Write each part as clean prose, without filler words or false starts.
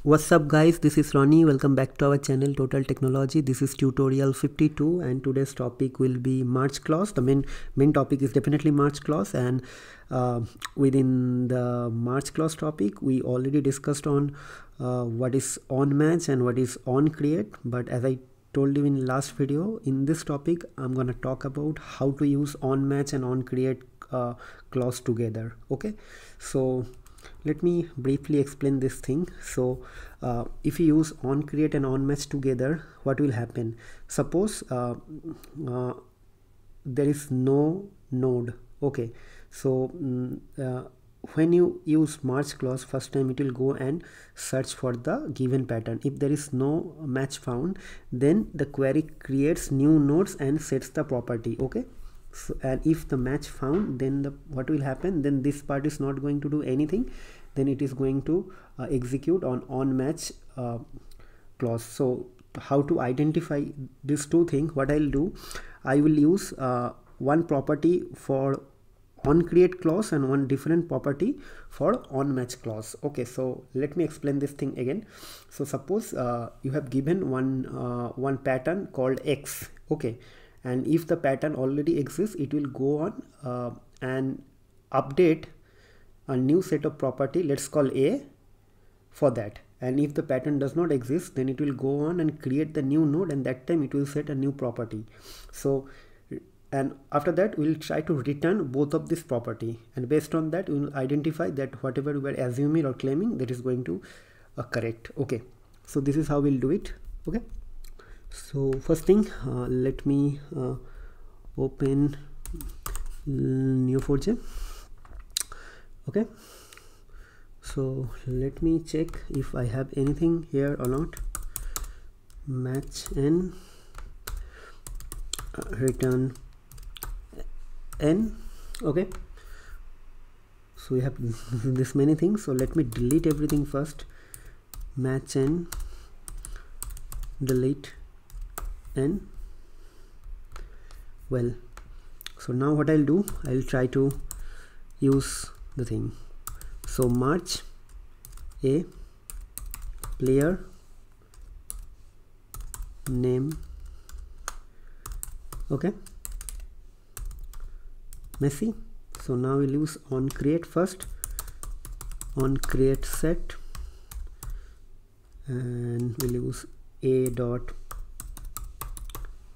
What's up guys, this is Ronnie. Welcome back to our channel Total Technology. This is tutorial 52 and today's topic will be merge clause. The main topic is definitely merge clause, and within the merge clause topic we already discussed on what is on match and what is on create. But as I told you in last video, in this topic I'm gonna talk about how to use on match and on create clause together. Okay, so let me briefly explain this thing. So if you use on create and on match together, what will happen? Suppose there is no node. Okay, so when you use merge clause, first time it will go and search for the given pattern. If there is no match found, then the query creates new nodes and sets the property. Okay, so, and if the match found, then what will happen? Then this part is not going to do anything. Then it is going to execute on match clause. So how to identify these two things? What I'll do, I will use one property for on create clause and one different property for on match clause. Okay, so let me explain this thing again. So suppose you have given one pattern called X. Okay, and if the pattern already exists, it will go on and update a new set of property, let's call A, for that. And if the pattern does not exist, then it will go on and create the new node, and that time it will set a new property. So and after that we'll try to return both of this property, and based on that we will identify that whatever we were assuming or claiming, that is going to correct. Okay, so this is how we'll do it. Okay, so first thing, let me open Neo4j. Okay, so let me check if I have anything here or not. Match n, return n. Okay, so we have this many things, so let me delete everything first. Match n, delete n. Well, so now what I'll do, I'll try to use the thing. So merge a player name, okay, Messi. So now we'll use on create first, on create set, and we'll use a dot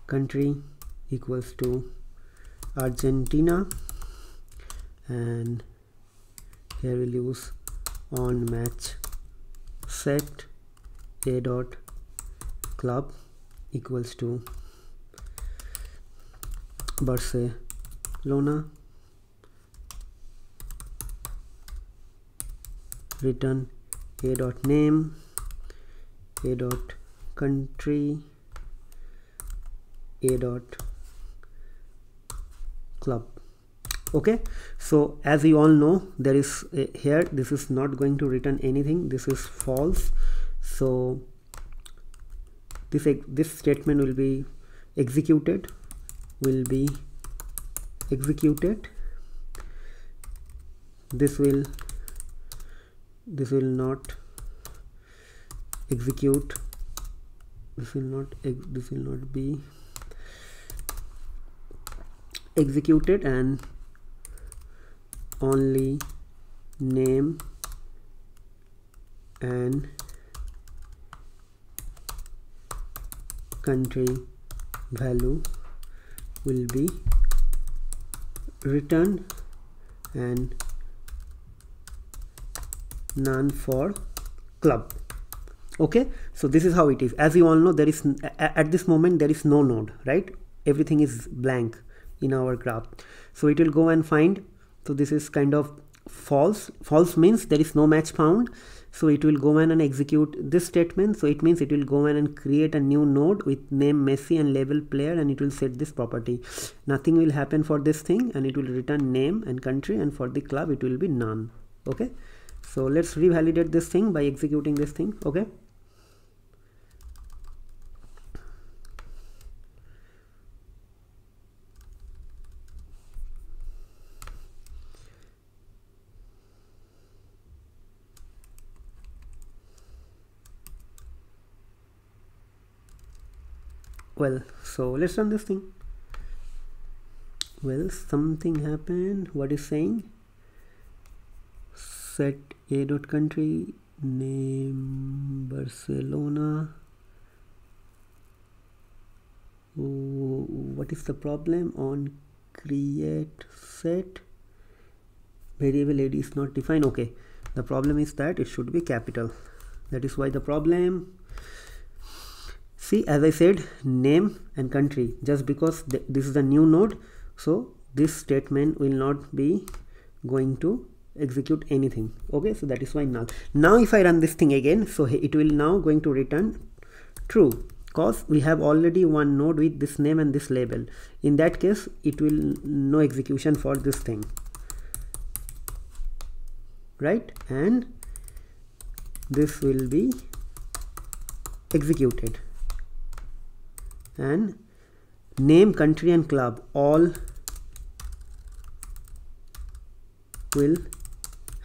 country equals to Argentina, and here we'll use on match set a dot club equals to Barcelona, return a dot name, a dot country, a dot club. Okay, so as you all know, there is here, this is not going to return anything, this is false. So this statement will be executed, this will not execute, this will not be executed, and only name and country value will be returned, and none for club. Okay, so this is how it is. As you all know, there is at this moment there is no node, right? Everything is blank in our graph. So it will go and find. So this is kind of false. False means there is no match found. So it will go in and execute this statement. So it means it will go in and create a new node with name Messi and label player, and it will set this property. Nothing will happen for this thing, and it will return name and country, and for the club it will be none. Okay, so let's revalidate this thing by executing this thing. Okay, Well, so let's run this thing. Well, something happened. What is saying? Set a dot country name Barcelona. Oh, what is the problem? On create set variable id is not defined. Okay, the problem is that it should be capital. That is why the problem. See, as I said, name and country, just because this is a new node, so this statement will not be going to execute anything. Okay, so that is why null. Now if I run this thing again, so it will now going to return true, because we have already one node with this name and this label. In that case, it will no execution for this thing, right? And this will be executed, and name, country and club all will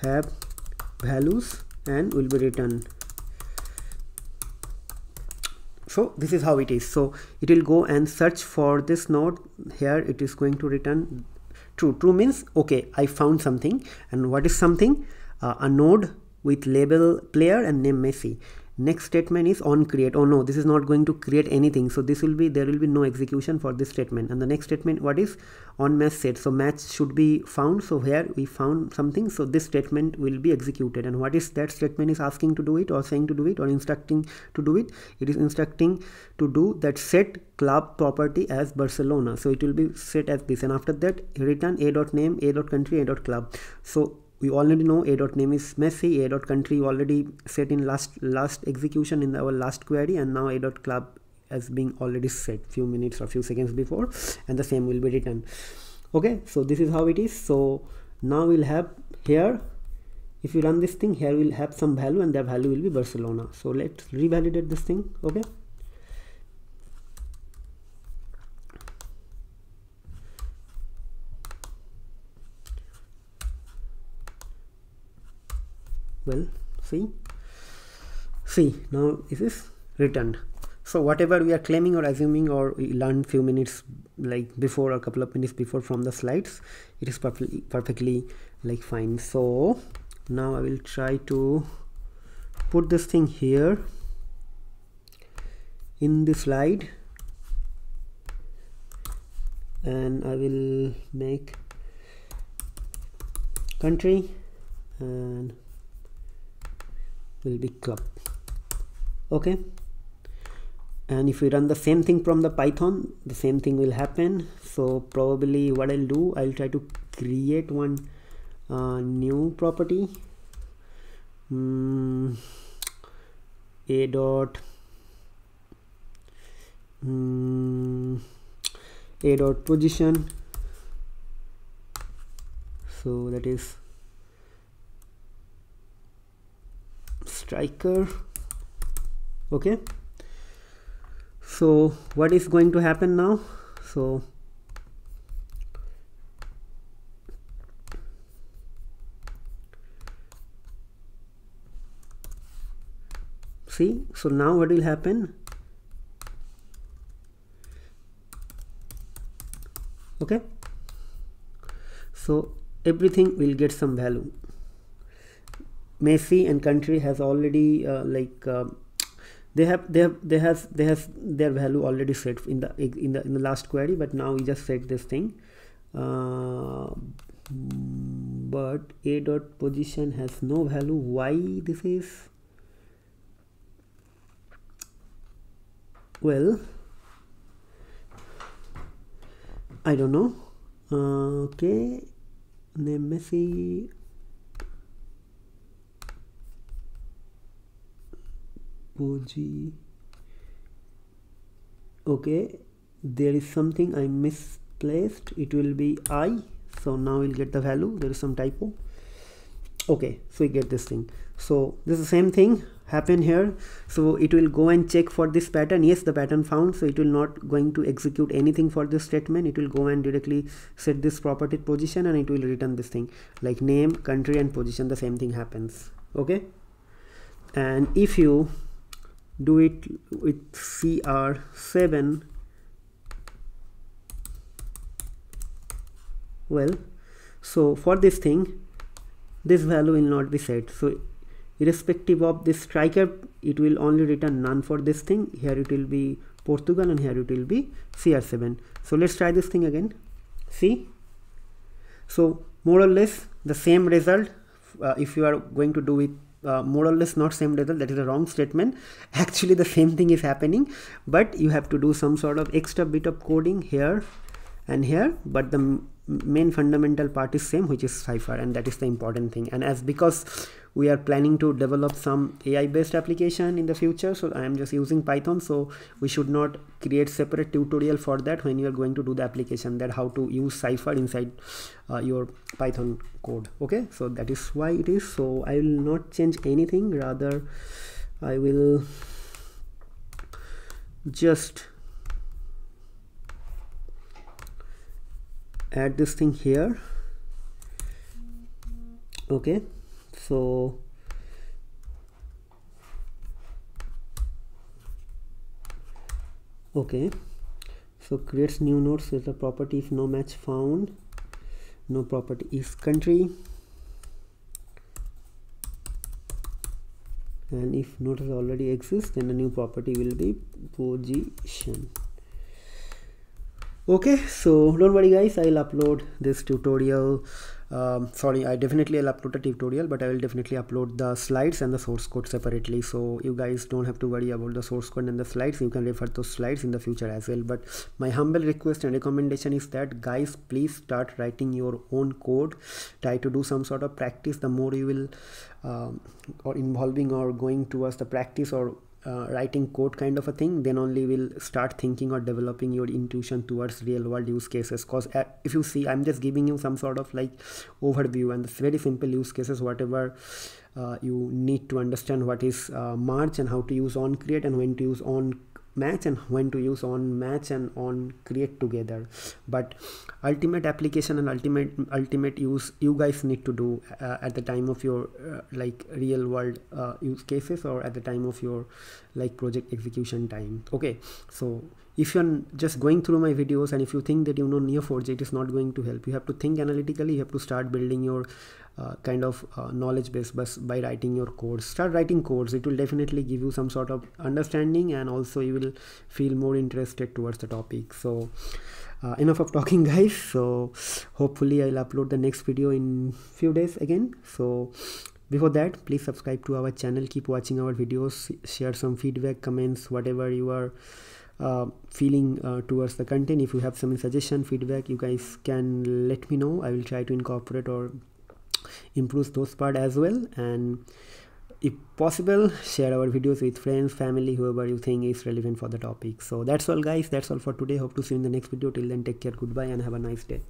have values and will be returned. So this is how it is. So it will go and search for this node. Here it is going to return true. True means okay, I found something. And what is something? A node with label player and name Messi. Next statement is on create. Oh no, this is not going to create anything, so this will be, there will be no execution for this statement. And the next statement, what is on match set? So match should be found, so here we found something, so this statement will be executed. And what is that statement is asking to do it, or saying to do it, or instructing to do it? It is instructing to do that set club property as Barcelona, so it will be set as this, and after that return a.name, a.country, a.club. So we already know a.name is Messi, a.country already set in last execution in our last query, and now a.club as being already set few minutes or few seconds before, and the same will be written. Okay, so this is how it is. So now we'll have here, if you run this thing, here we'll have some value, and that value will be Barcelona. So let's revalidate this thing. Okay, well, see now it is returned. So whatever we are claiming or assuming, or we learned few minutes like before, or a couple of minutes before from the slides, it is perfectly like fine. So now I will try to put this thing here in the slide, and I will make country and will be club. Okay, and if we run the same thing from the Python, the same thing will happen. So probably what I'll do, I'll try to create one new property, a dot position. So that is striker. Okay, so what is going to happen now? So see, so now what will happen? Okay, so everything will get some value. Messi and country has already they have their value already set in the last query, but now we just set this thing, but a dot position has no value. Why this is? Well, I don't know. Okay, name Messi. Okay, there is something I misplaced. It will be I, so now we'll get the value. There is some typo. Okay, so we get this thing. So this is the same thing happen here. So it will go and check for this pattern. Yes, the pattern found, so it will not going to execute anything for this statement. It will go and directly set this property position, and it will return this thing like name, country and position. The same thing happens. Okay, and if you do it with CR7, Well, so for this thing, this value will not be set. So irrespective of this striker, it will only return none for this thing. Here it will be Portugal and here it will be CR7. So let's try this thing again. See, so more or less the same result. If you are going to do it more or less not same result, that is a wrong statement. Actually the same thing is happening, but you have to do some sort of extra bit of coding here and here, but the main fundamental part is same, which is CYPHER, and that is the important thing. And as because we are planning to develop some AI based application in the future, so I am just using Python, so we should not create separate tutorial for that when you are going to do the application, that how to use CYPHER inside your Python code. Okay, so that is why it is. So I will not change anything, rather I will just add this thing here. Okay, so creates new node. So the property if no match found, no property is country, and if node already exists, then the new property will be position. Okay, so don't worry guys, I'll upload this tutorial. Sorry, I definitely will upload a tutorial, but I will definitely upload the slides and the source code separately, so you guys don't have to worry about the source code and the slides. You can refer those slides in the future as well. But my humble request and recommendation is that guys, please start writing your own code. Try to do some sort of practice. The more you will or involving or going towards the practice or writing code kind of a thing, then only will start thinking or developing your intuition towards real world use cases. Because if you see, I'm just giving you some sort of like overview, and it's very simple use cases, whatever you need to understand what is merge and how to use on create and when to use on match and when to use on match and on create together. But ultimate application and ultimate use you guys need to do at the time of your like real world use cases, or at the time of your like project execution time. Okay, so if you're just going through my videos and if you think that you know Neo4j, it is not going to help. You have to think analytically. You have to start building your kind of knowledge base by writing your codes. Start writing codes. It will definitely give you some sort of understanding, and also you will feel more interested towards the topic. So enough of talking guys. So hopefully I'll upload the next video in few days again. So before that, please subscribe to our channel, keep watching our videos, share some feedback, comments, whatever you are feeling towards the content. If you have some suggestion, feedback, you guys can let me know. I will try to incorporate or improve those part as well. And if possible, share our videos with friends, family, whoever you think is relevant for the topic. So that's all guys, that's all for today. Hope to see you in the next video. Till then, take care, goodbye, and have a nice day.